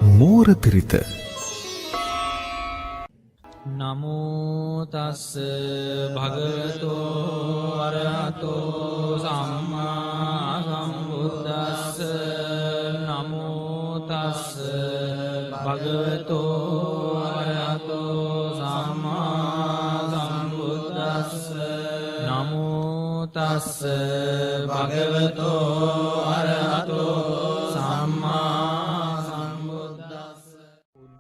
මෝර පිරිත. නමෝ තස් භගවතෝ අරහතෝ සම්මා සම්බුද්දස්ස. නමෝ තස් භගවතෝ අරහතෝ සම්මා සම්බුද්දස්ස. නමෝ තස් භගවතෝ අරහතෝ සම්මා සම්බුද්දස්ස.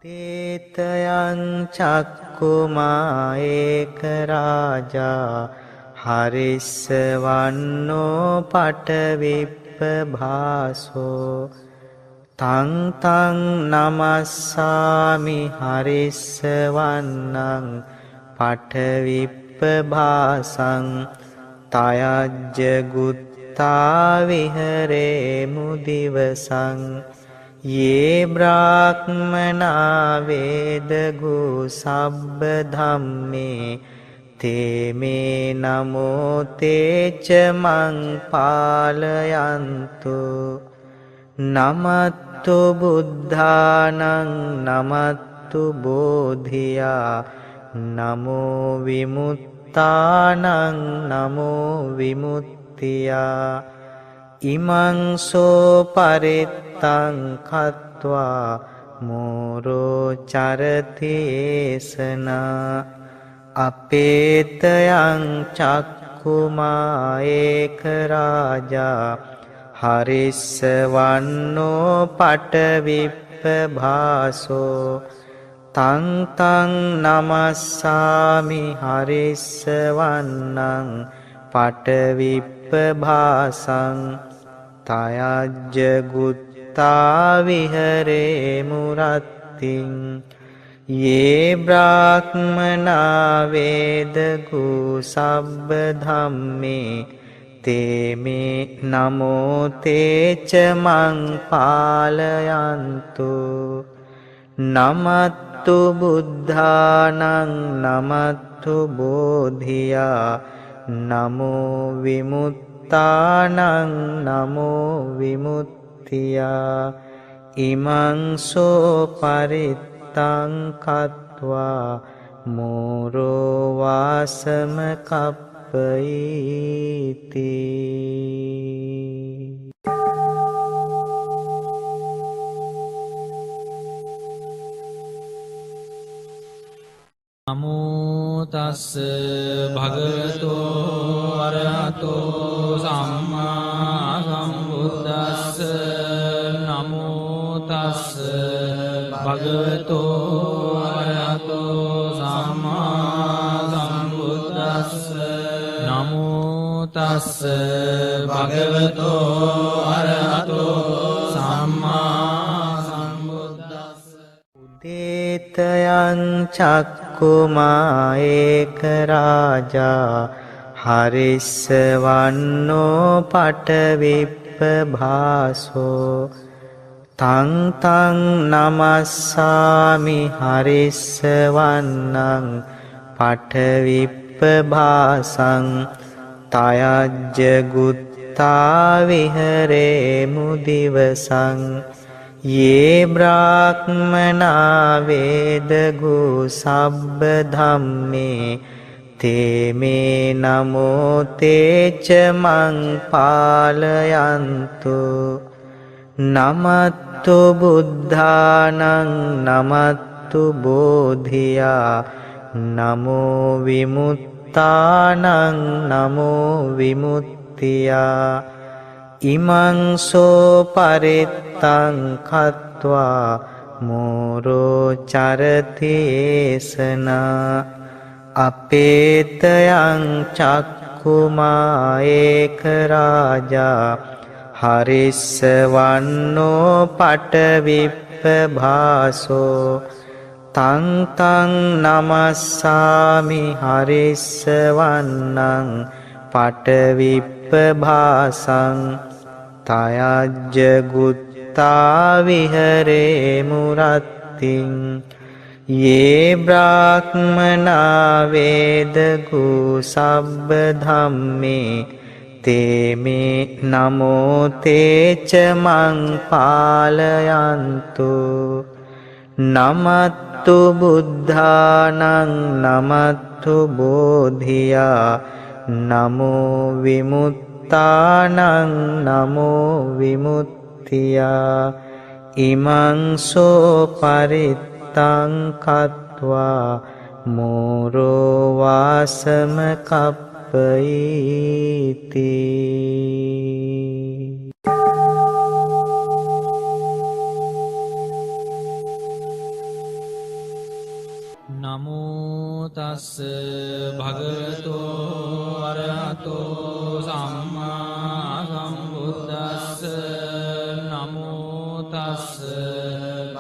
දේතයං චක්කුමා ඒක රාජා හරිස්සවන්නෝ පටවිප්පභාසෝ. තං තං නමස්සාමි හරිස්සවන්නං පටවිප්පභාසං. තයජ්ජ ගුත්තා විහරේ මුදිවසං. යේ බ්‍රාහ්මනා වේදගු සබ්බ ධම්මේ තේමේ නමෝ තේච මං පාලයන්තු. නමත්තු බුද්ධානං නමත්තු බෝධියා. නමෝ විමුත්තානං නමෝ විමුත්තියා. ඉමං සෝ පරිත්තං කତ୍වා මෝරෝ චරතේසනා. අපේතයං චක්කුමා ඒක රාජා හරිස්සවන්නෝ පටවිප්පභාසෝ. තං තං නමස්සාමි හරිස්සවන්නං පටවිප්පභාසං. තයජ්ජ ගුත්තා විහරේ මුරත්තිං. යේ බ්‍රාහ්මනා වේදගු සබ්බ ධම්මේ තේමේ නමෝ තේච මං පාලයන්තු. නමත්තු බුද්ධානං නමත්තු බෝධියා. නමෝ විමුත්තානං නමෝ විමුත්තියා. ඉමං සෝ පරිත්තං කତ୍වා මෝරෝ වාසම කප්පයිති. නමෝ තස් භගවතෝ අරහතෝ සම්මා සම්බුද්දස්ස. නමෝ තස් භගවතෝ අරහතෝ සම්මා සම්බුද්දස්ස. නමෝ තස් භගවතෝ අරහතෝ සම්මා සම්බුද්දස්ස. දේතයං චක්කුමා ඒක රාජා හරිස්සවන්නෝ පටවිප්පභාසෝ. තං තං නමස්සාමි හරිස්සවන්නං පටවිප්පභාසං. තයජ්ජ ගුත්තා විහරේ මුදිවසං. යේ බ්‍රාහ්මනා වේදගු සබ්බ ධම්මේ තේමේ නමෝ තේච මං පාලයන්තු. නමත්තු බුද්ධානං නමත්තු බෝධියා. නමෝ විමුත්තානං නමෝ විමුත්තියා. ඉමං සෝ පරිත්තං කତ୍වා මෝරෝ චරතේසනා. අපේතයං චක්කුමා ඒක රාජා හරිස්සවන්නෝ පටවිප්පභාසෝ. තං තං නමස්සාමි හරිස්සවන්නං පටවිප්පභාසං. තයජ්ජ ගුත්තා විහරේ මුරත්තිං. යේ බ්‍රාහ්මනා වේදගු සබ්බ ධම්මේ තේමේ නමෝ තේච මං පාලයන්තු. නමත්තු බුද්ධානං නමත්තු බෝධියා නමෝ විමුත්තානං නමෝ විමුත්තියා ඉමං සෝ පරිත්තං කତ୍වා මෝරෝ වාසම කප්පයිති. නමෝ තස්ස භගවතෝ අරහතෝ සම්මා සම්බුද්දස්ස. නමෝ තස්ස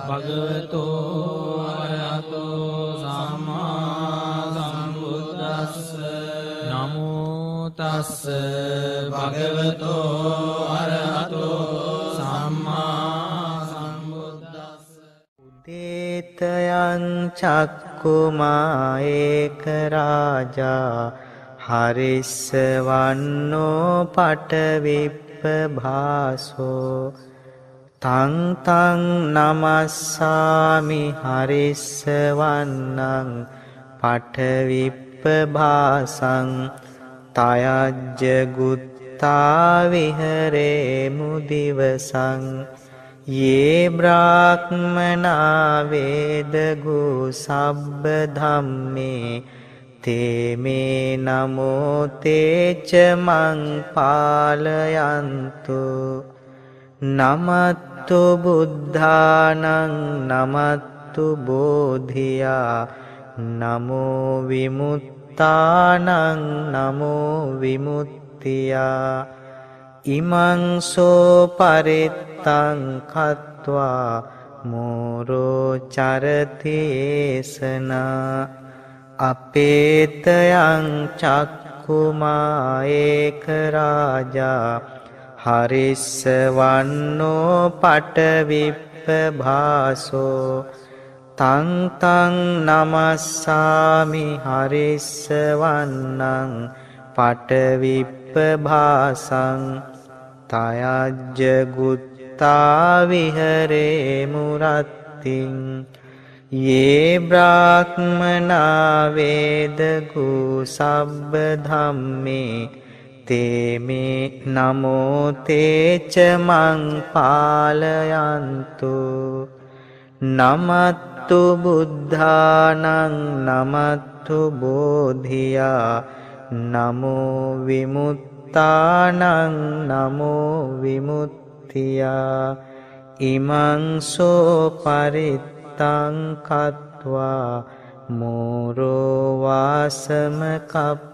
භගවතෝ අරහතෝ සම්මා සම්බුද්දස්ස. නමෝ තස්ස භගවතෝ අරහතෝ සම්මා සම්බුද්දස්ස. උදේතයං චක්කුමා ඒක රාජා හරිස්සවන්නෝ පටවිප්පභාසෝ තං තං නමස්සාමි හරිස්සවන්නං පටවිප්පභාසං තයජ්ජ ගුත්තා විහරේමු දිවසං යේ බ්‍රාහ්මනා වේදගු සබ්බ ධම්මේ තේ මේ නමෝ තේච මං පාලයන්තු. නමත්තු බුද්ධානං නමත්තු බෝධියා නමෝ විමුත්තානං නමෝ විමුත්තියා ඉමං සෝ පරිත්තං කତ୍වා මෝරෝ චරතේසනා අපේතයං චක්කුමා ඒක රාජා හරිස්සවන්නෝ පටවිප්පභාසෝ තං තං නමස්සාමි හරිස්සවන්නං පටවිප්පභාසං තයජ්ජ ගුත්තා විහරේමු රත්තිං යේ බ්‍රාහ්මනා වේදගු සබ්බ ධම්මේ තේ මේ නමෝ තේච මං පාලයන්තු. නමත්තු බුද්ධානං නමත්තු බෝධියා නමෝ විමුත්තානං නමෝ විමුත්තියා ඉමං සෝ පරිත්තං කତ୍වා මෝරෝ වාසම කප්පයිති.